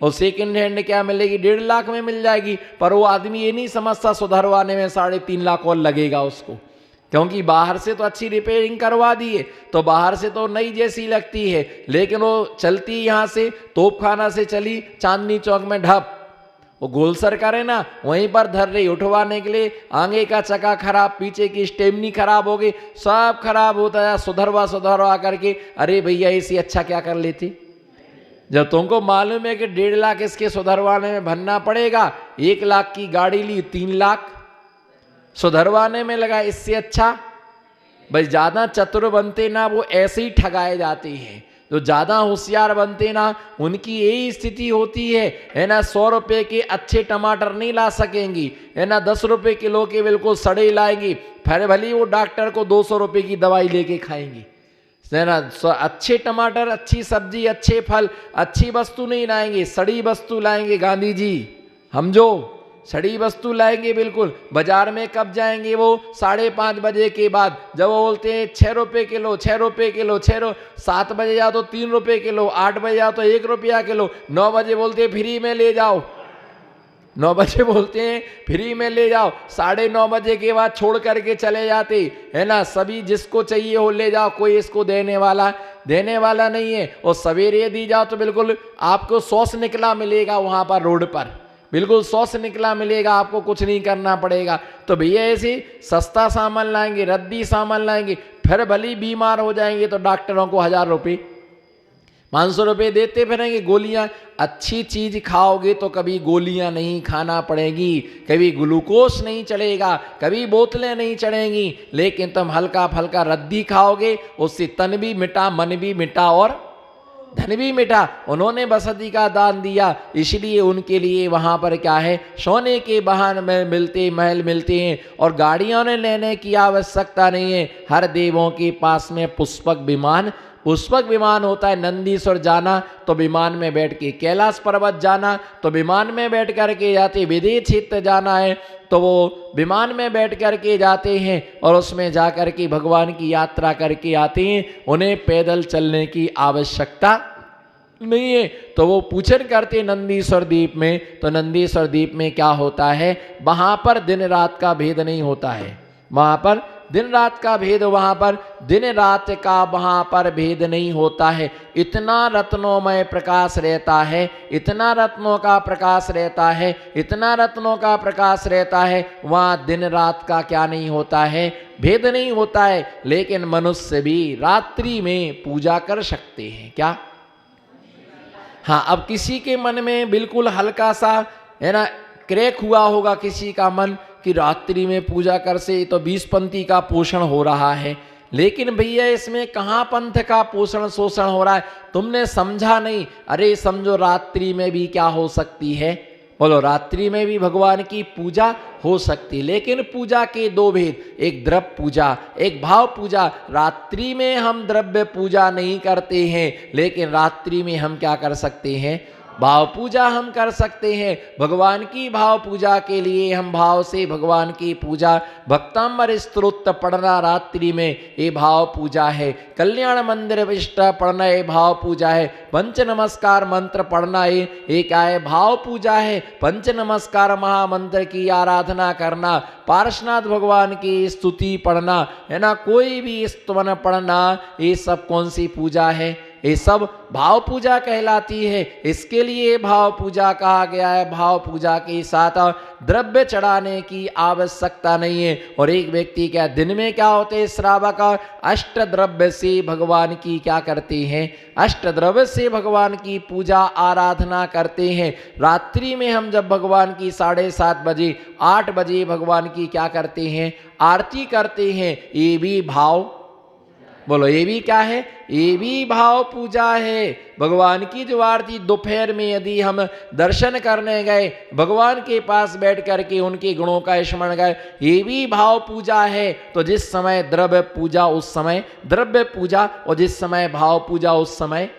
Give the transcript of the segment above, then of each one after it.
और second hand क्या मिलेगी, 1.5 लाख में मिल जाएगी। पर वो आदमी ये नहीं समझता सुधरवाने में 3.5 लाख और लगेगा उसको, क्योंकि बाहर से तो अच्छी रिपेयरिंग करवा दिए तो बाहर से तो नई जैसी लगती है, लेकिन वो चलती यहाँ से तोपखाना से चली चांदनी चौक में ढप, वो गोलसर करे ना वहीं पर धर रही, उठवाने के लिए आगे का चक्का खराब, पीछे की स्टेमनी खराब हो गई, सब खराब होता है, सुधरवा करके अरे भैया इसी अच्छा क्या कर लेती। जब तुमको मालूम है कि 1.5 लाख इसके सुधरवाने में भरना पड़ेगा, 1 लाख की गाड़ी ली 3 लाख सुधरवाने में लगा, इससे अच्छा। भाई ज्यादा चतुर बनते ना वो ऐसे ही ठगाए जाते हैं, जो ज्यादा होशियार बनते ना उनकी यही स्थिति होती है ना। 100 रुपए के अच्छे टमाटर नहीं ला सकेंगी, है ना, 10 रुपए किलो के बिल्कुल सड़े लाएंगी, फिर भले वो डॉक्टर को 200 रुपए की दवाई लेके खाएंगी, है ना। अच्छे टमाटर, अच्छी सब्जी, अच्छे फल, अच्छी वस्तु नहीं लाएंगे, सड़ी वस्तु लाएंगे। गांधी जी हम जो सड़ी वस्तु लाएंगे बिल्कुल। बाजार में कब जाएंगे वो, 5:30 बजे के बाद, जब वो बोलते हैं 6 रुपए किलो, 6 रुपए किलो, 7 बजे जाओ तो 3 रुपए किलो, 8 बजे जाओ तो 1 रुपया किलो, 9 बजे बोलते हैं फ्री में ले जाओ, 9 बजे बोलते हैं फ्री में ले जाओ, 9:30 बजे के बाद छोड़ करके चले जाते, है ना। सभी जिसको चाहिए हो ले जाओ, कोई इसको देने वाला नहीं है। और सवेरे दी जाओ तो बिल्कुल आपको सॉस निकला मिलेगा वहां पर रोड पर, बिल्कुल सॉस निकला मिलेगा, आपको कुछ नहीं करना पड़ेगा। तो भैया ऐसे सस्ता सामान लाएंगे, रद्दी सामान लाएंगे, फिर भले बीमार हो जाएंगे तो डॉक्टरों को 1000 रुपये 500 रुपये देते फिरेंगे। गोलियां, अच्छी चीज खाओगे तो कभी गोलियां नहीं खाना पड़ेगी, कभी ग्लूकोज नहीं चढ़ेगा, कभी बोतलें नहीं चढ़ेंगी, लेकिन तुम हल्का फल्का रद्दी खाओगे, उससे तन भी मिटा, मन भी मिटा और धन भी मिटा। उन्होंने बसती का दान दिया, इसलिए उनके लिए वहां पर क्या है, सोने के बहान में मिलते महल मिलते हैं, और गाड़ियों ने लेने की आवश्यकता नहीं है। हर देवों के पास में पुष्पक विमान होता है। नंदीश्वर जाना तो विमान में बैठ के, कैलाश पर्वत जाना तो विमान में बैठ करके जाते, विदेश क्षेत्र जाना है तो वो विमान में बैठ करके जाते हैं, और उसमें जा करके भगवान की यात्रा करके आते हैं। उन्हें पैदल चलने की आवश्यकता नहीं है। तो वो पूछन करते नंदीश्वर द्वीप में, तो नंदीश्वर द्वीप में क्या होता है, वहां पर दिन रात का भेद नहीं होता है, वहां पर दिन रात का भेद, वहां पर दिन रात का वहां पर भेद नहीं होता है। इतना रत्नोमय प्रकाश रहता है, इतना रत्नों का प्रकाश रहता है, इतना रत्नों का प्रकाश रहता है, वहां दिन रात का क्या नहीं होता है, भेद नहीं होता है। लेकिन मनुष्य भी रात्रि में पूजा कर सकते हैं क्या। हाँ, अब किसी के मन में बिल्कुल हल्का सा, है ना, क्रैक हुआ होगा किसी का मन कि रात्रि में पूजा कर से तो 20 पंथी का पोषण हो रहा है, लेकिन भैया इसमें कहाँ पंथ का पोषण शोषण हो रहा है, तुमने समझा नहीं। अरे समझो रात्रि में भी क्या हो सकती है, बोलो, रात्रि में भी भगवान की पूजा हो सकती, लेकिन पूजा के 2 भेद, एक द्रव्य पूजा, एक भाव पूजा। रात्रि में हम द्रव्य पूजा नहीं करते हैं, लेकिन रात्रि में हम क्या कर सकते हैं, भाव पूजा हम कर सकते हैं। भगवान की भाव पूजा के लिए हम भाव से भगवान की पूजा, भक्तांबर स्तोत्र पढ़ना रात्रि में ये भाव पूजा है, कल्याण मंदिर विष्टा पढ़ना ये भाव पूजा है, पंच नमस्कार मंत्र पढ़ना ये क्या है, भाव पूजा है। पंच नमस्कार महामंत्र की आराधना करना, पार्श्वनाथ भगवान की स्तुति पढ़ना, है ना, कोई भी स्तवन पढ़ना, ये सब कौन सी पूजा है, ये सब भाव पूजा कहलाती है। इसके लिए भाव पूजा कहा गया है। भाव पूजा के साथ द्रव्य चढ़ाने की आवश्यकता नहीं है। और एक व्यक्ति क्या दिन में क्या होते हैं, श्रावक अष्ट द्रव्य से भगवान की क्या करते हैं, अष्ट द्रव्य से भगवान की पूजा आराधना करते हैं। रात्रि में हम जब भगवान की 7:30 बजे 8 बजे भगवान की क्या करते हैं, आरती करते हैं, ये भी भाव, बोलो ये भी क्या है, ये भी भाव पूजा है। भगवान की जो आरती दोपहर में यदि हम दर्शन करने गए, भगवान के पास बैठ करके उनके गुणों का स्मरण गए, ये भी भाव पूजा है। तो जिस समय द्रव्य पूजा उस समय द्रव्य पूजा, और जिस समय भाव पूजा उस समय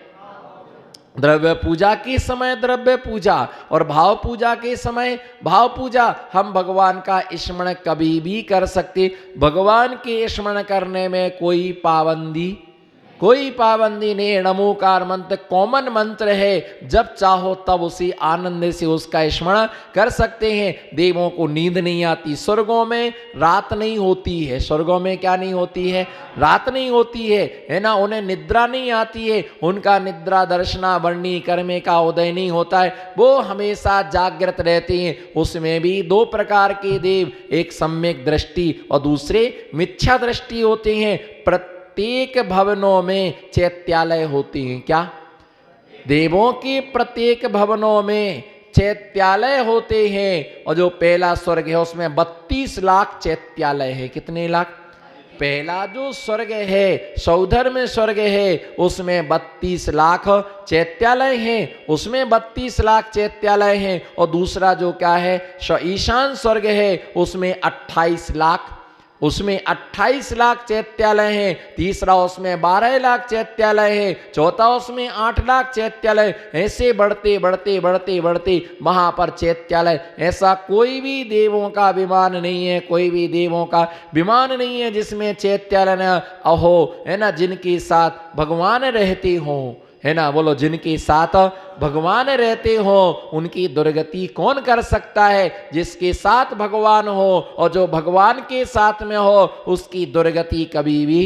द्रव्य पूजा के समय द्रव्य पूजा, और भाव पूजा के समय भाव पूजा। हम भगवान का स्मरण कभी भी कर सकते, भगवान के स्मरण करने में कोई पाबंदी कोई पाबंदी नहीं। नमोकार मंत्र कॉमन मंत्र है, जब चाहो तब उसी आनंद से उसका स्मरण कर सकते हैं। देवों को नींद नहीं आती, स्वर्गों में रात नहीं होती है। स्वर्गों में क्या नहीं होती है? रात नहीं होती है ना। उन्हें निद्रा नहीं आती है, उनका निद्रा दर्शना वर्णी कर्मे का उदय नहीं होता है, वो हमेशा जागृत रहते हैं। उसमें भी दो प्रकार के देव, एक सम्यक दृष्टि और दूसरे मिथ्या दृष्टि होते हैं। प्रत्येक भवनों में चैत्यालय होते हैं। क्या? देवों के प्रत्येक भवनों में चैत्यालय होते हैं। और जो पहला स्वर्ग है उसमें 32 लाख चैत्यालय है। कितने लाख? पहला जो स्वर्ग है, सौधर में स्वर्ग है, उसमें 32 लाख चैत्यालय हैं, उसमें 32 लाख चैत्यालय हैं। और दूसरा जो क्या है, ईशान स्वर्ग है, उसमें 28 लाख, उसमें 28 लाख चैत्यालय हैं। तीसरा उसमें 12 लाख चैत्यालय है। चौथा उसमें 8 लाख चैत्यालय। ऐसे बढ़ते बढ़ते बढ़ते बढ़ते वहां पर चैत्यालय, ऐसा कोई भी देवों का विमान नहीं है, कोई भी देवों का विमान नहीं है जिसमें चैत्यालय न हो, है ना। जिनके साथ भगवान रहते हो, है ना, बोलो, जिनके साथ भगवान रहते हो उनकी दुर्गति कौन कर सकता है? जिसके साथ भगवान हो और जो भगवान के साथ में हो उसकी दुर्गति कभी भी,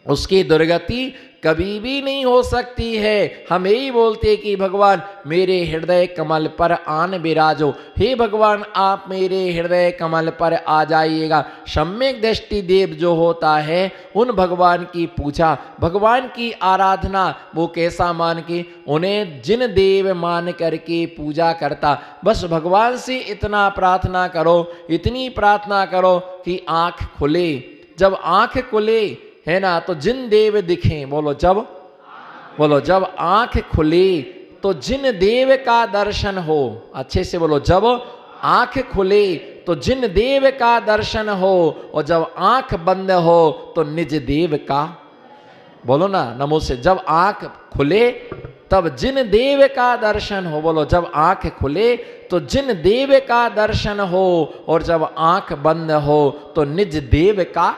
उसकी दुर्गति कभी भी नहीं हो सकती है। हम यही बोलते कि भगवान मेरे हृदय कमल पर आन विराजो, हे भगवान आप मेरे हृदय कमल पर आ जाइएगा। सम्यक दृष्टि देव जो होता है, उन भगवान की पूजा, भगवान की आराधना वो कैसा मान के, उन्हें जिन देव मान करके पूजा करता, बस भगवान से इतना प्रार्थना करो, इतनी प्रार्थना करो कि आँख खुले। जब आँख खुले, है ना, तो जिन देव दिखें, बोलो जब, बोलो जब आंख खुले तो जिन देव का दर्शन हो, अच्छे से बोलो, जब आंख खुले तो जिन देव का दर्शन हो, और जब आंख बंद हो तो निज देव का, बोलो ना नमो से, जब आंख खुले तब जिन देव का दर्शन हो, बोलो जब आंख खुले तो जिन देव का दर्शन हो, और जब आंख बंद हो तो निज देव का,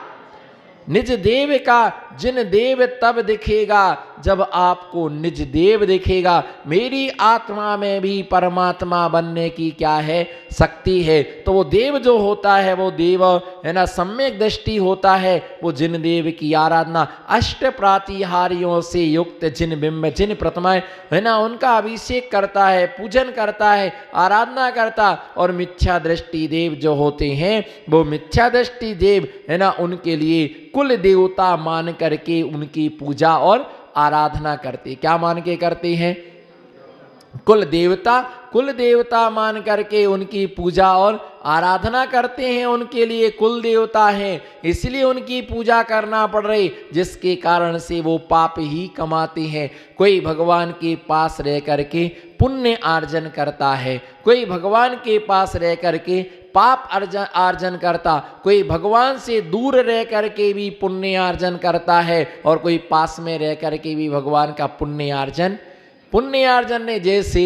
निज देव का, जिन देव तब दिखेगा जब आपको निज देव दिखेगा। मेरी आत्मा में भी परमात्मा बनने की क्या है? शक्ति है। तो वो देव जो होता है, वो देव, है ना, सम्यक दृष्टि होता है। वो जिन देव की आराधना अष्ट प्रातिहार्यों से युक्त जिन बिंब, जिन प्रतिमाएं, है ना, उनका अभिषेक करता है, पूजन करता है, आराधना करता। और मिथ्या दृष्टि देव जो होते हैं, वो मिथ्या दृष्टि देव, है ना, उनके लिए कुल देवता मान करके उनकी पूजा और आराधना करते। क्या मान के करते हैं? कुल देवता, कुल देवता मान करके उनकी पूजा और आराधना करते हैं। उनके लिए कुल देवता हैं, इसलिए उनकी पूजा करना पड़ रही, जिसके कारण से वो पाप ही कमाते हैं। कोई भगवान के पास रह करके पुण्य अर्जन करता है, कोई भगवान के पास रह करके पाप अर्जन करता, कोई भगवान से दूर रह करके भी पुण्य अर्जन करता है, और कोई पास में रह करके भी भगवान का पुण्य अर्जन ने, जैसे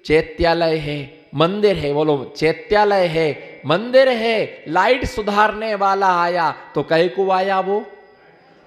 चैत्यालय है, मंदिर है, बोलो चैत्यालय है, मंदिर है, लाइट सुधारने वाला आया तो कहे को आया वो,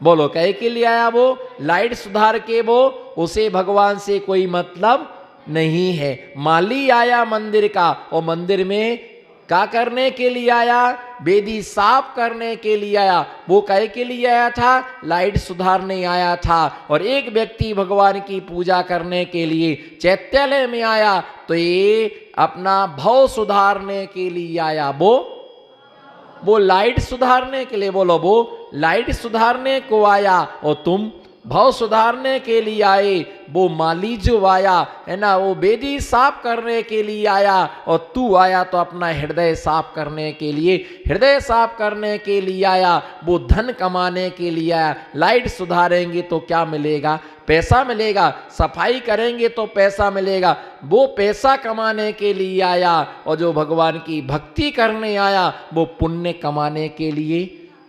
बोलो कहे के लिए आया वो, लाइट सुधार के वो, उसे भगवान से कोई मतलब नहीं है। माली आया मंदिर का, और मंदिर में क्या करने के लिए आया? वेदी साफ करने के लिए आया। वो कहे के लिए आया था? लाइट सुधारने आया था। और एक व्यक्ति भगवान की पूजा करने के लिए चैत्यालय में आया, तो ये अपना भव सुधारने के लिए आया। वो लाइट सुधारने के लिए, बोलो वो लाइट सुधारने को आया, और तुम भाव सुधारने के लिए आए। वो माली जो आया, है ना, वो वेदी साफ करने के लिए आया, और तू आया तो अपना हृदय साफ करने के लिए, हृदय साफ करने के लिए आया। वो धन कमाने के लिए आया। लाइट सुधारेंगे तो क्या मिलेगा? पैसा मिलेगा। सफाई करेंगे तो पैसा मिलेगा। वो पैसा कमाने के लिए आया, और जो भगवान की भक्ति करने आया वो पुण्य कमाने के लिए,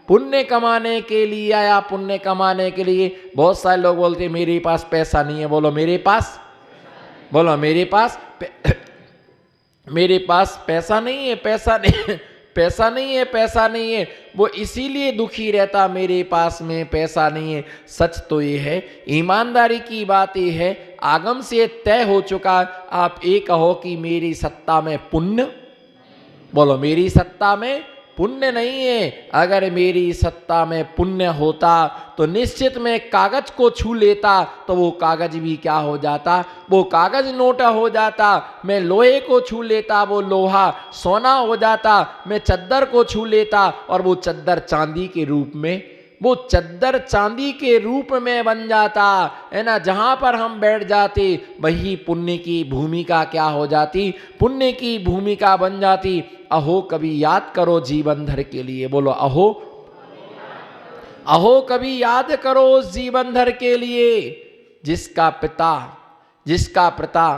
पुण्य कमाने के लिए आया, पुण्य कमाने के लिए। बहुत सारे लोग बोलते हैं मेरे पास पैसा नहीं है, बोलो मेरे पास, बोलो मेरे पास पैसा नहीं है, पैसा नहीं, पैसा नहीं है, पैसा नहीं है, वो इसीलिए दुखी रहता, मेरे पास में पैसा नहीं है। सच तो ये है, ईमानदारी की बात ये है, आगम से तय हो चुका। आप ये कहो कि मेरी सत्ता में पुण्य, बोलो मेरी सत्ता में पुण्य नहीं है। अगर मेरी सत्ता में पुण्य होता तो निश्चित में कागज को छू लेता, तो वो कागज भी क्या हो जाता, वो कागज नोट हो जाता। मैं लोहे को छू लेता, वो लोहा सोना हो जाता। मैं चद्दर को छू लेता और वो चद्दर चांदी के रूप में, वो चद्दर चांदी के रूप में बन जाता है ना। जहां पर हम बैठ जाते वही पुण्य की भूमिका क्या हो जाती, पुण्य की भूमिका बन जाती। अहो कभी याद करो जीवन भर के लिए, बोलो अहो, अहो कभी याद करो उस जीवन भर के लिए जिसका पिता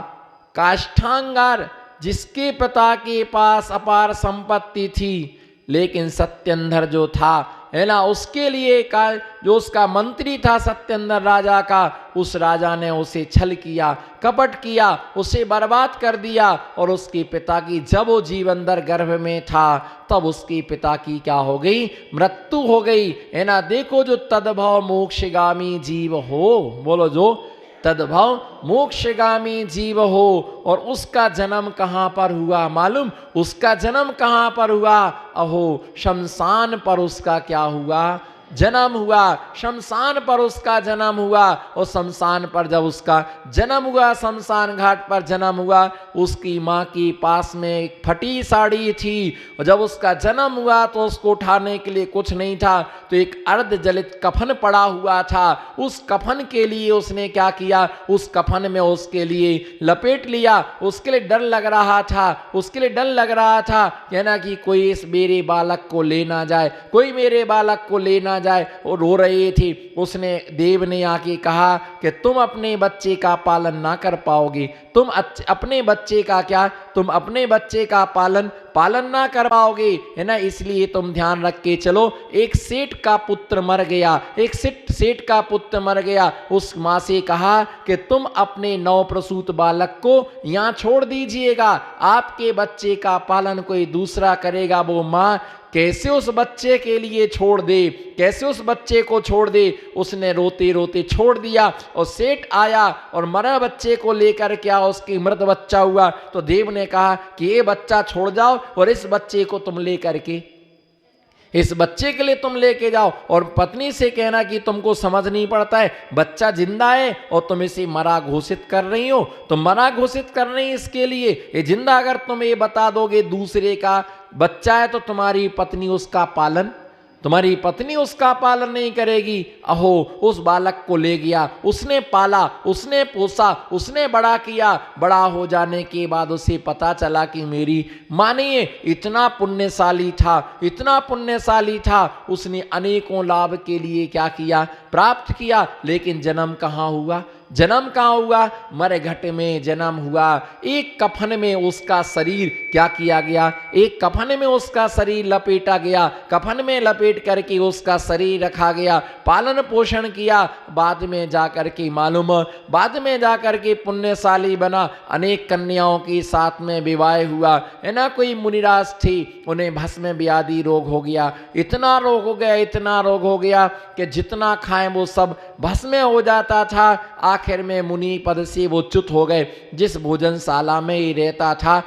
काष्ठांगार, जिसके पिता के पास अपार संपत्ति थी, लेकिन सत्येंद्र जो था है ना, उसके लिए का जो उसका मंत्री था सत्येंद्र राजा का, उस राजा ने उसे छल किया, कपट किया, उसे बर्बाद कर दिया। और उसके पिता की, जब वो जीवंदर गर्भ में था तब उसके पिता की क्या हो गई, मृत्यु हो गई है ना। देखो जो तद्भव मोक्षगामी जीव हो, बोलो जो तद्भव मोक्षगामी जीव हो, और उसका जन्म कहां पर हुआ मालूम, उसका जन्म कहां पर हुआ, अहो शमशान पर उसका क्या हुआ, जन्म हुआ। शमशान पर उसका जन्म हुआ, और शमशान पर जब उसका जन्म हुआ, शमशान घाट पर जन्म हुआ, उसकी माँ की पास में एक फटी साड़ी थी। और जब उसका जन्म हुआ तो उसको उठाने के लिए कुछ नहीं था, तो एक अर्ध जलित कफन पड़ा हुआ था। उस कफन के लिए उसने क्या किया, उस कफन में उसके लिए लपेट लिया। उसके लिए डर लग रहा था, उसके लिए डर लग रहा था कहना कि कोई इस मेरे बालक को ले ना जाए, कोई मेरे बालक को ले ना जाए। और रो रही थी। उसने, देव ने आके कहा कि तुम अपने बच्चे का पालन ना कर पाओगे, तुम अपने बच्चे का क्या, तुम अपने बच्चे का पालन ना कर पाओगे है ना। इसलिए तुम ध्यान रख के चलो। एक सेठ का पुत्र मर गया, एक सेठ का पुत्र मर गया। उस माँ से कहा कि तुम अपने नवप्रसूत बालक को यहाँ छोड़ दीजिएगा, आपके बच्चे का पालन कोई दूसरा करेगा। वो माँ कैसे उस बच्चे के लिए छोड़ दे, कैसे उस बच्चे को छोड़ दे। उसने रोते रोते छोड़ दिया, और सेठ आया और मरा बच्चे को लेकर क्या उसकी मृत बच्चा हुआ। तो देव ने कहा कि ये बच्चा छोड़ जाओ, और इस बच्चे को तुम लेकर के, इस बच्चे के लिए तुम लेके जाओ। और पत्नी से कहना कि तुमको समझ नहीं पड़ता है, बच्चा जिंदा है और तुम इसे मरा घोषित कर रही हो, तुम मरा घोषित कर रही इसके लिए, ये जिंदा अगर तुम ये बता दोगे दूसरे का बच्चा है, तो तुम्हारी पत्नी उसका पालन नहीं करेगी। अहो उस बालक को ले गया, उसने पाला, उसने पोसा, उसने बड़ा किया। बड़ा हो जाने के बाद उसे पता चला कि मेरी माँ नहीं है। इतना पुण्यशाली था, उसने अनेकों लाभ के लिए क्या किया, प्राप्त किया। लेकिन जन्म कहाँ हुआ, मरघट में जन्म हुआ। एक कफन में उसका शरीर क्या किया गया, एक कफन में उसका शरीर लपेटा गया, कफन में लपेट करके उसका शरीर रखा गया, पालन पोषण किया। बाद में जाकर के पुण्यशाली बना, अनेक कन्याओं के साथ में विवाह हुआ है ना। कोई मुनिराज थे, उन्हें भस्म व्याधि रोग हो गया, इतना रोग हो गया कि जितना खाएं वो सब भस्म हो जाता था। आखिर में मुनि पद से वो च्युत हो गए। जिस भोजनशाला में ही रहता था,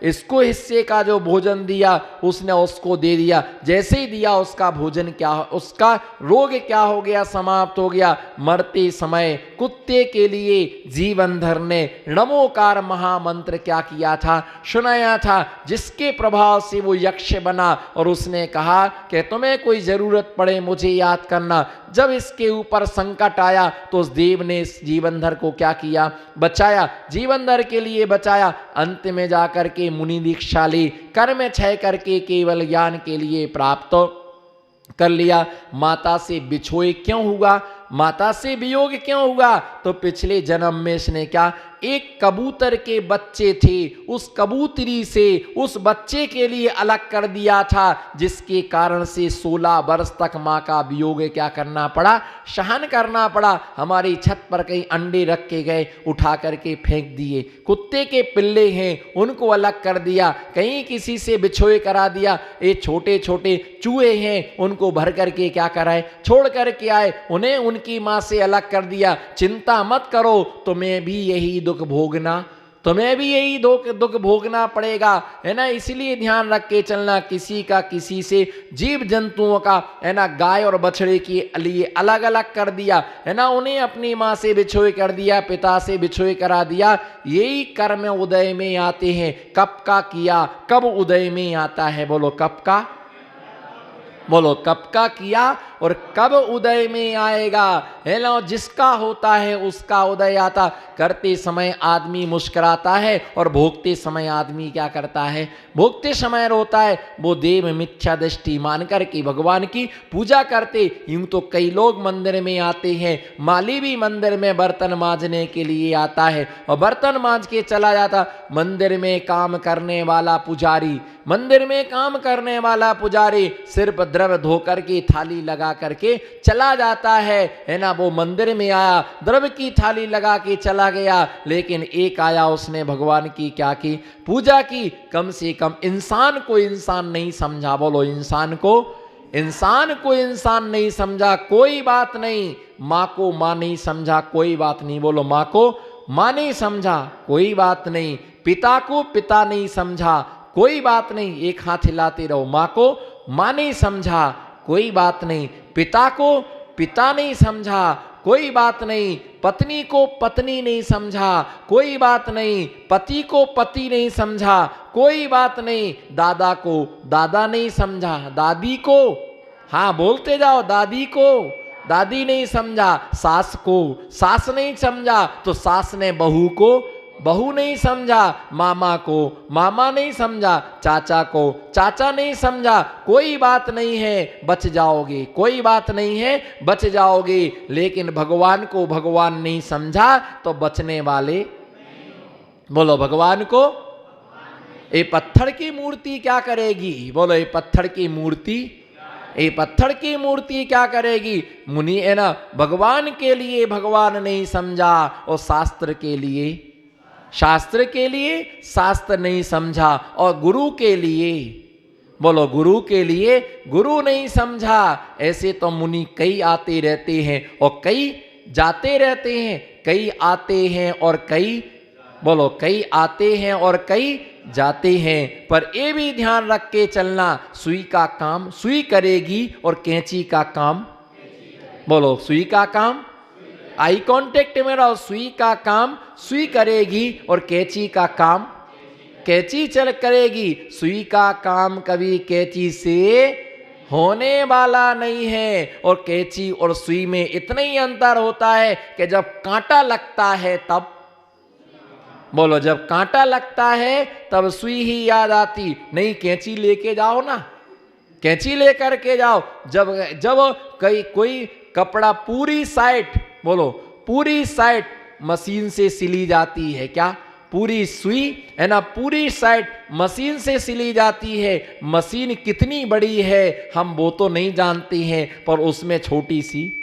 इसको हिस्से का जो भोजन दिया उसने उसको दे दिया। जैसे ही दिया उसका भोजन उसका रोग क्या हो गया, समाप्त हो गया। मरते समय कुत्ते के लिए जीवनधर ने नमोकार महामंत्र क्या किया था, सुनाया था, जिसके प्रभाव से वो यक्ष बना। और उसने कहा कि तुम्हें कोई जरूरत पड़े मुझे याद करना। जब इसके ऊपर संकट आया तो उस देव ने इस जीवनधर को क्या किया, बचाया, जीवनधर के लिए बचाया। अंत में जाकर के मुनि दीक्षा ली, कर्म क्षय करके केवल ज्ञान के लिए प्राप्त कर लिया। माता से बिछोए क्यों हुआ, माता से वियोग क्यों हुआ, तो तो पिछले जन्म में इसने क्या, एक कबूतर के बच्चे थे, उस कबूतरी से उस बच्चे के लिए अलग कर दिया था, जिसके कारण से 16 वर्ष तक माँ का वियोग क्या करना पड़ा, सहन करना पड़ा। हमारी छत पर कहीं अंडे रख के गए, उठा करके फेंक दिए। कुत्ते के पिल्ले हैं, उनको अलग कर दिया, कहीं किसी से बिछोए करा दिया। ये छोटे छोटे चूहे हैं, उनको भर करके क्या कराए, छोड़ करके आए, उन्हें उनकी माँ से अलग कर दिया। चिंता मत करो, तुम्हें भी यही दुख भोगना, तुम्हें भी यही दुख भोगना पड़ेगा, है ना। इसलिए ध्यान रख के चलना, किसी का किसी से, जीव जंतुओं का, है ना, गाय और बछड़े के लिए अलग अलग कर दिया, है ना, उन्हें अपनी माँ से बिछोए कर दिया, पिता से बिछोए करा दिया। यही कर्म उदय में आते हैं। कब का किया कब उदय में आता है, बोलो कब का, बोलो कब का किया और कब उदय में आएगा, है ना। जिसका होता है उसका उदय आता। करते समय आदमी मुस्कुराता है और भोगते समय आदमी क्या करता है, भोगते समय रोता है। वो देव मिथ्या दृष्टि मान करके भगवान की पूजा करते। यूं तो कई लोग मंदिर में आते हैं, माली भी मंदिर में बर्तन मांजने के लिए आता है और बर्तन मांज के चला जाता। मंदिर में काम करने वाला पुजारी, मंदिर में काम करने वाला पुजारी सिर्फ द्रव्य धो करके थाली लगा करके चला जाता है ना। वो मंदिर में आया, द्रव्य की थाली लगा के चला गया, लेकिन एक आया, उसने भगवान की क्या की, पूजा की। कम से कम इंसान को इंसान नहीं समझा, बोलो इंसान को इंसान नहीं समझा, कोई बात नहीं। माँ को माँ नहीं समझा, कोई बात नहीं, बोलो माँ को माँ नहीं समझा, कोई बात नहीं। पिता को पिता नहीं समझा, कोई बात नहीं, एक हाथ हिलाते रहो। माँ को माँ नहीं समझा, कोई बात नहीं। पिता को पिता नहीं समझा, कोई बात नहीं। पत्नी को पत्नी नहीं समझा, कोई बात नहीं। पति को पति नहीं समझा, कोई बात नहीं। दादा को दादा नहीं समझा, दादी को, हाँ बोलते जाओ, दादी को दादी नहीं समझा, सास को सास नहीं समझा, तो सास ने बहू को बहू नहीं समझा, मामा को मामा नहीं समझा, चाचा को चाचा नहीं समझा। कोई बात नहीं है, बच जाओगे, कोई बात नहीं है, बच जाओगे। लेकिन भगवान को भगवान नहीं समझा तो बचने वाले, बोलो भगवान को। ये पत्थर की मूर्ति क्या करेगी, बोलो ये पत्थर की मूर्ति, ये पत्थर की मूर्ति क्या करेगी। मुनि है ना, भगवान के लिए भगवान नहीं समझा और शास्त्र के लिए शास्त्र नहीं समझा, और गुरु के लिए, बोलो गुरु के लिए गुरु नहीं समझा। ऐसे तो मुनि कई आते रहते हैं और कई जाते रहते हैं, कई आते हैं और कई, बोलो कई आते हैं और कई जाते हैं। पर ये भी ध्यान रख के चलना, सुई का काम सुई करेगी और कैंची का काम, बोलो सुई का काम, आई कांटेक्ट में रहो, सुई का काम सुई करेगी और कैंची का काम कैंची चल करेगी। सुई का काम कभी कैंची से होने वाला नहीं है, और कैंची और सुई में इतना ही अंतर होता है कि जब कांटा लगता है तब, बोलो जब कांटा लगता है तब सुई ही याद आती, नहीं कैंची लेके जाओ ना, कैंची लेकर के जाओ। जब कोई कपड़ा पूरी साइड, बोलो पूरी साइड मशीन से सिली जाती है, क्या पूरी सुई है ना, पूरी साइड मशीन से सिली जाती है। मशीन कितनी बड़ी है हम वो तो नहीं जानते हैं, पर उसमें छोटी सी